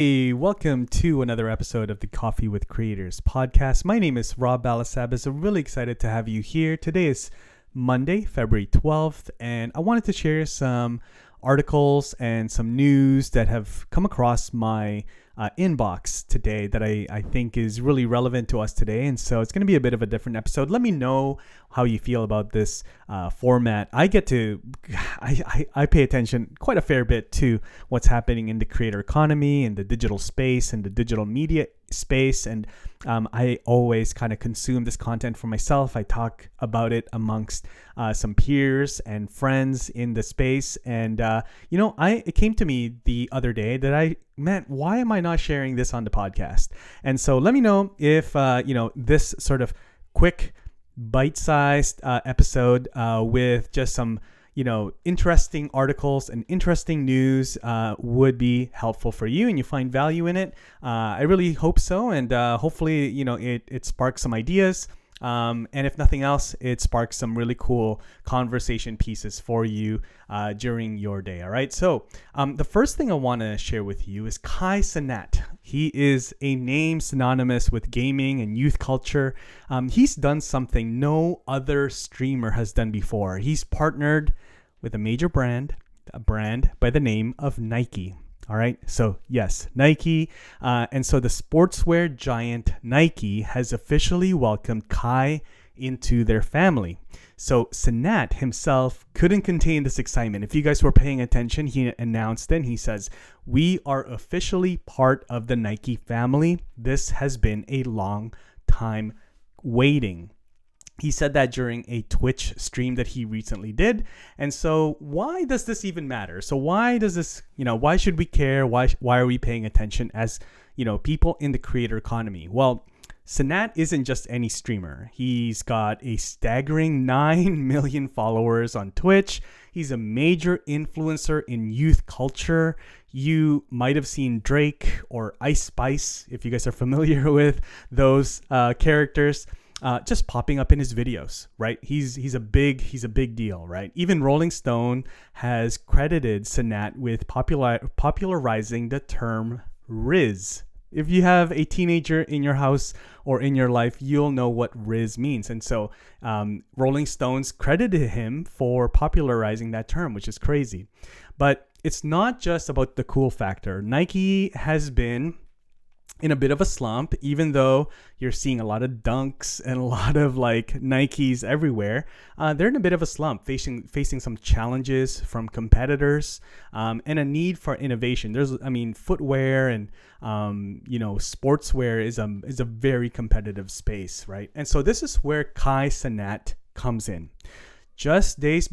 Hey, welcome to another episode of the Coffee with Creators podcast. My name is Rob Balasabas. I'm really excited to have you here. Today is Monday, February 12th, and I wanted to share some articles and some news that have come across my inbox today that I think is really relevant to us today. And so it's going to be a bit of a different episode. Let me know how you feel about this format. I pay attention quite a fair bit to what's happening in the creator economy and the digital space and the digital media space. And I always kind of consume this content for myself. I talk about it amongst some peers and friends in the space. And, it came to me the other day that why am I not sharing this on the podcast? And so let me know if, this sort of quick bite-sized episode with just some interesting articles and interesting news would be helpful for you and you find value in it. I really hope so. And hopefully, it sparks some ideas. And if nothing else, it sparks some really cool conversation pieces for you during your day. All right. So the first thing I want to share with you is Cenat. He is a name synonymous with gaming and youth culture. He's done something no other streamer has done before. He's partnered with a major brand, a brand by the name of Nike. All right. So yes, Nike. And so the sportswear giant Nike has officially welcomed Kai into their family. So Cenat himself couldn't contain this excitement. If you guys were paying attention, he announced it. And he says, "We are officially part of the Nike family. This has been a long time waiting." He said that during a Twitch stream that he recently did. And so why does this even matter? So why does this, why should we care? Why are we paying attention as, people in the creator economy? Well, Cenat isn't just any streamer. He's got a staggering 9 million followers on Twitch. He's a major influencer in youth culture. You might have seen Drake or Ice Spice, if you guys are familiar with those characters. Just popping up in his videos, right? He's a big deal, right? Even Rolling Stone has credited Cenat with popularizing the term Riz. If you have a teenager in your house or in your life, you'll know what Riz means. And so Rolling Stones credited him for popularizing that term, which is crazy. But it's not just about the cool factor. Nike has been in a bit of a slump, even though you're seeing a lot of dunks and a lot of Nikes everywhere. They're in a bit of a slump, facing some challenges from competitors and a need for innovation. Footwear and sportswear is a very competitive space, right? And so this is where Cenat comes in. Just days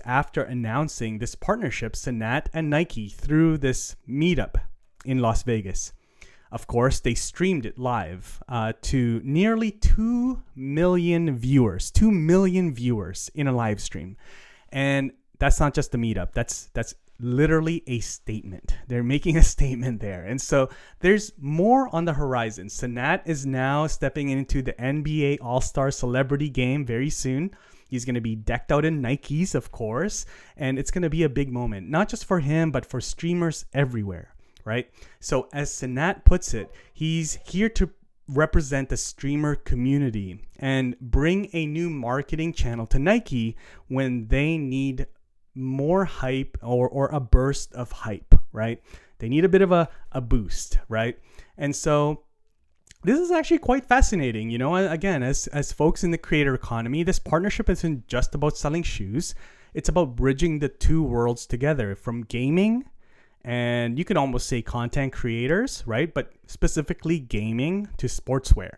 after announcing this partnership, Cenat and Nike threw this meetup in Las Vegas. Of course, they streamed it live to nearly 2 million viewers in a live stream. And that's not just a meetup. That's literally a statement. They're making a statement there. And so there's more on the horizon. Cenat is now stepping into the NBA All-Star Celebrity Game very soon. He's going to be decked out in Nikes, of course. And it's going to be a big moment, not just for him, but for streamers everywhere. Right? So as Cenat puts it, he's here to represent the streamer community and bring a new marketing channel to Nike when they need more hype or a burst of hype, right? They need a bit of a boost, right? And so this is actually quite fascinating. Again, as folks in the creator economy, this partnership isn't just about selling shoes. It's about bridging the two worlds together, from gaming and you can almost say content creators, right? But specifically gaming to sportswear,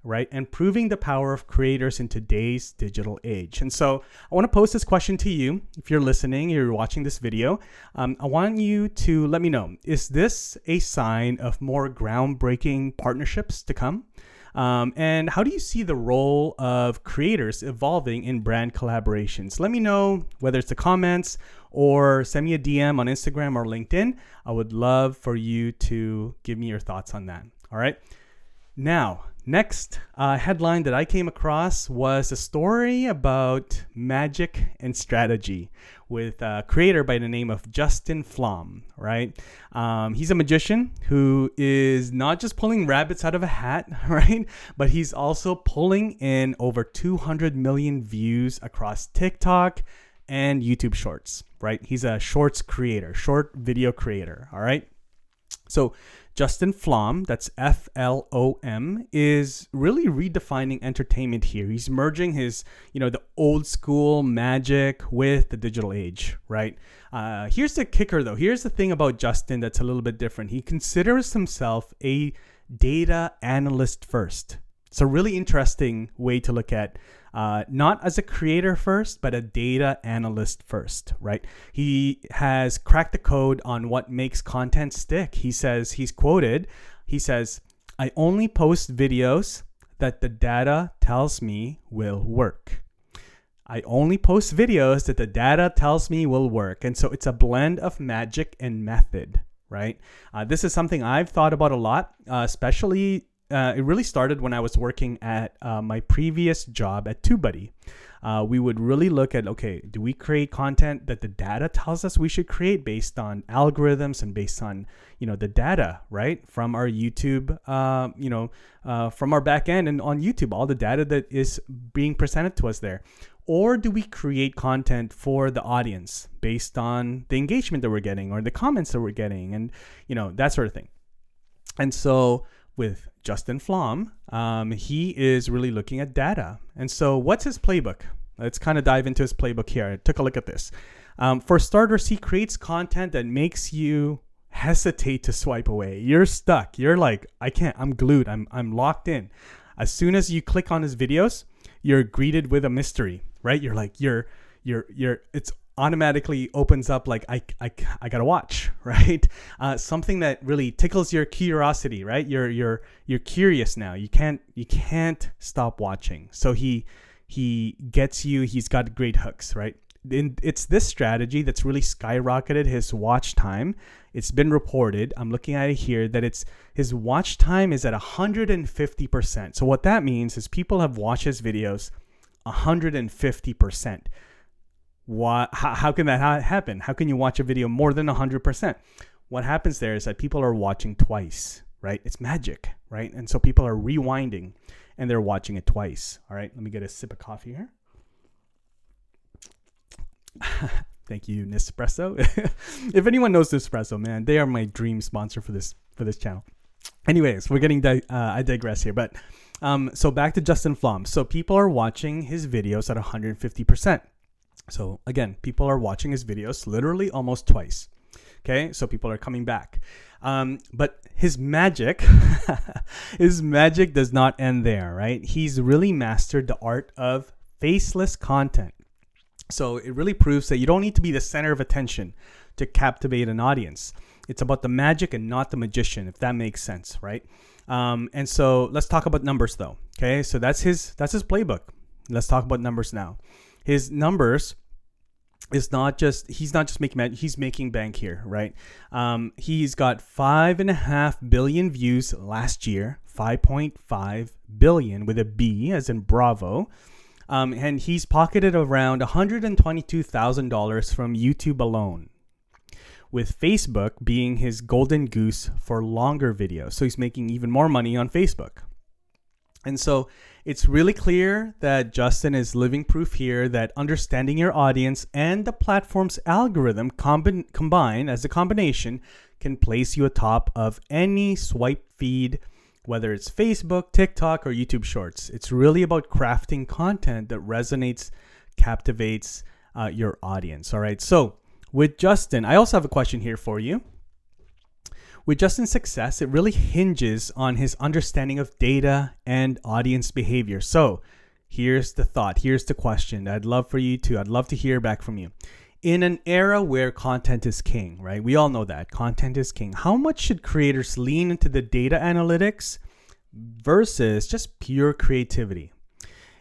right? And proving the power of creators in today's digital age. And so I want to pose this question to you. If you're listening, you're watching this video, I want you to let me know, is this a sign of more groundbreaking partnerships to come? And how do you see the role of creators evolving in brand collaborations? Let me know, whether it's the comments or send me a DM on Instagram or LinkedIn. I would love for you to give me your thoughts on that. All right. Now Next headline that I came across was a story about magic and strategy with a creator by the name of Justin Flom, right? He's a magician who is not just pulling rabbits out of a hat, right? But he's also pulling in over 200 million views across TikTok and YouTube Shorts, right? He's a shorts creator, short video creator, all right? So Justin Flom, that's Flom, is really redefining entertainment here. He's merging his, the old school magic with the digital age, right? Here's the kicker, though. Here's the thing about Justin that's a little bit different. He considers himself a data analyst first. It's a really interesting way to look at not as a creator first, but a data analyst first, right? He has cracked the code on what makes content stick. He says, he says, I only post videos that the data tells me will work. I only post videos that the data tells me will work. And so it's a blend of magic and method, right? This is something I've thought about a lot, especially it really started when I was working at my previous job at TubeBuddy. We would really look at, okay, do we create content that the data tells us we should create based on algorithms and based on, the data, right? From our YouTube, from our back end and on YouTube, all the data that is being presented to us there. Or do we create content for the audience based on the engagement that we're getting or the comments that we're getting and, that sort of thing. And so with Justin Flom, he is really looking at data. And so what's his playbook? Let's kind of dive into his playbook here. I took a look at this. For starters, he creates content that makes you hesitate to swipe away. You're stuck. You're like, I can't, I'm glued. I'm locked in. As soon as you click on his videos, you're greeted with a mystery, right? You're like, it's automatically opens up like I gotta watch, right? Something that really tickles your curiosity, right? You're curious now. You can't stop watching. So he gets you. He's got great hooks, right? And it's this strategy that's really skyrocketed his watch time. It's been reported. I'm looking at it here that his watch time is at 150%. So what that means is people have watched his videos 150%. How can that happen? How can you watch a video more than 100%? What happens there is that people are watching twice, right? It's magic, right? And so people are rewinding and they're watching it twice. All right, let me get a sip of coffee here. Thank you, Nespresso. If anyone knows Nespresso, man, they are my dream sponsor for this channel. Anyways, we're getting I digress here, but so back to Justin Flom. So people are watching his videos at 150%. So again, people are watching his videos literally almost twice. Okay, so people are coming back. But his magic, does not end there, right? He's really mastered the art of faceless content. So it really proves that you don't need to be the center of attention to captivate an audience. It's about the magic and not the magician, if that makes sense, right? And so let's talk about numbers though. Okay, so that's his playbook. Let's talk about numbers now. His numbers he's not just making magic, he's making bank here, right? He's got 5.5 billion views last year, 5.5 billion with a B as in Bravo. And he's pocketed around $122,000 from YouTube alone, with Facebook being his golden goose for longer videos. So he's making even more money on Facebook. And so it's really clear that Justin is living proof here that understanding your audience and the platform's algorithm combined as a combination can place you atop of any swipe feed, whether it's Facebook, TikTok, or YouTube Shorts. It's really about crafting content that resonates, captivates your audience. All right. So with Justin, I also have a question here for you. With Justin's success, it really hinges on his understanding of data and audience behavior. So here's the thought. Here's the question. I'd love to hear back from you. In an era where content is king, right? We all know that content is king. How much should creators lean into the data analytics versus just pure creativity?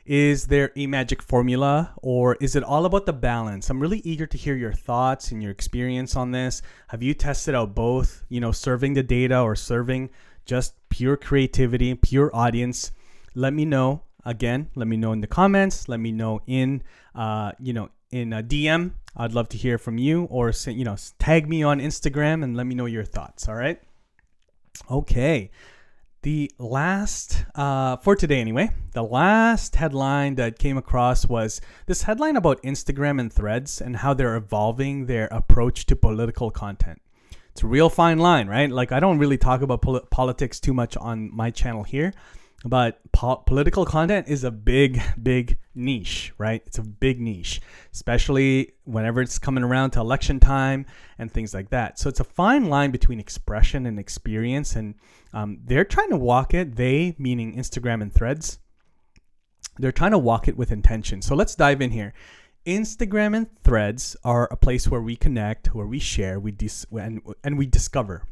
Is there a magic formula, or is it all about the balance? I'm really eager to hear your thoughts and your experience on this. Have you tested out both, serving the data or serving just pure creativity, pure audience? let me know. Again, let me know in the comments. Let me know in in a DM. I'd love to hear from you, or tag me on Instagram and let me know your thoughts. All right. Okay. The last, for today anyway, the last headline that came across was this headline about Instagram and Threads and how they're evolving their approach to political content. It's a real fine line, right? Like, I don't really talk about politics too much on my channel here, but political content is a big niche, right? It's a big niche, especially whenever it's coming around to election time and things like that. So it's a fine line between expression and experience, and they're trying to walk it, they meaning Instagram and Threads, they're trying to walk it with intention. So let's dive in here. Instagram and Threads are a place where we connect, where we share, and we discover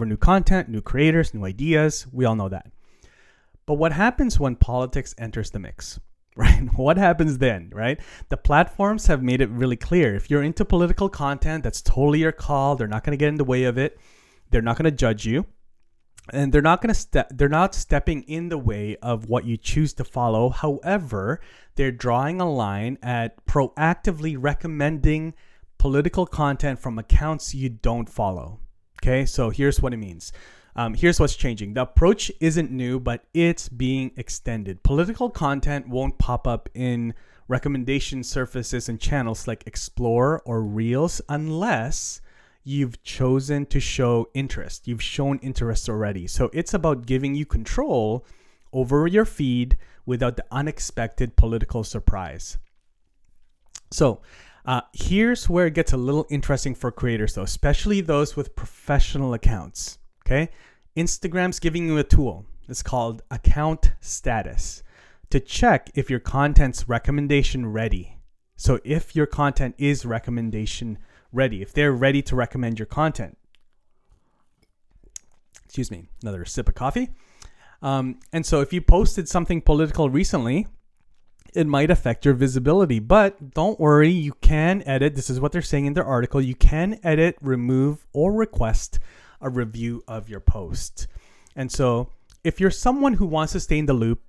new content, new creators, new ideas. We all know that. But what happens when politics enters the mix, right? What happens then, right? The platforms have made it really clear. If you're into political content, that's totally your call. They're not going to get in the way of it. They're not going to judge you. And they're not stepping in the way of what you choose to follow. However, they're drawing a line at proactively recommending political content from accounts you don't follow. Okay, so here's what it means. Here's what's changing. The approach isn't new, but it's being extended. Political content won't pop up in recommendation surfaces and channels like Explore or Reels unless you've chosen to show interest. You've shown interest already. So it's about giving you control over your feed without the unexpected political surprise. So here's where it gets a little interesting for creators, though, especially those with professional accounts. Okay, Instagram's giving you a tool. It's called account status to check if your content's recommendation ready. So if your content is recommendation ready, if they're ready to recommend your content. Excuse me, another sip of coffee. And so if you posted something political recently, it might affect your visibility, but don't worry, you can edit. This is what they're saying in their article. You can edit, remove, or request a review of your post. And so if you're someone who wants to stay in the loop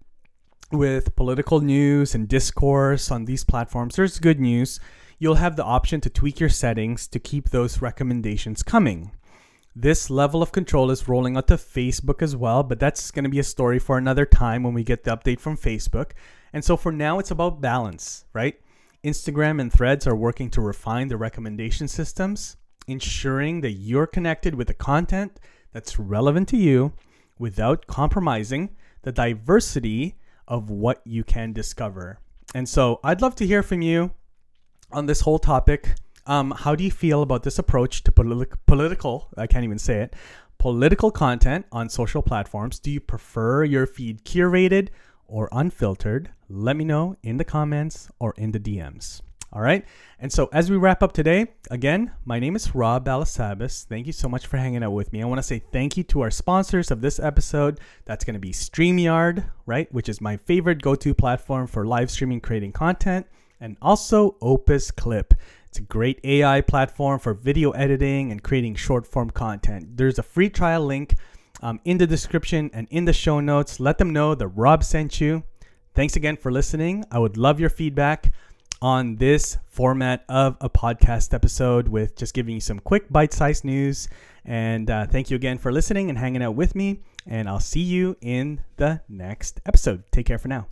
with political news and discourse on these platforms, there's good news. You'll have the option to tweak your settings to keep those recommendations coming. This level of control is rolling out to Facebook as well, but that's going to be a story for another time when we get the update from Facebook. And so for now, it's about balance, right? Instagram and Threads are working to refine the recommendation systems, ensuring that you're connected with the content that's relevant to you without compromising the diversity of what you can discover. And so I'd love to hear from you on this whole topic. How do you feel about this approach to political content on social platforms? Do you prefer your feed curated or unfiltered? Let me know in the comments or in the DMs. All right. And so as we wrap up today, again, my name is Rob Balasabas. Thank you so much for hanging out with me. I want to say thank you to our sponsors of this episode. That's going to be StreamYard, right? Which is my favorite go-to platform for live streaming, creating content. And also Opus Clip. It's a great AI platform for video editing and creating short form content. There's a free trial link in the description and in the show notes. Let them know that Rob sent you. Thanks again for listening. I would love your feedback on this format of a podcast episode with just giving you some quick bite-sized news. And thank you again for listening and hanging out with me. And I'll see you in the next episode. Take care for now.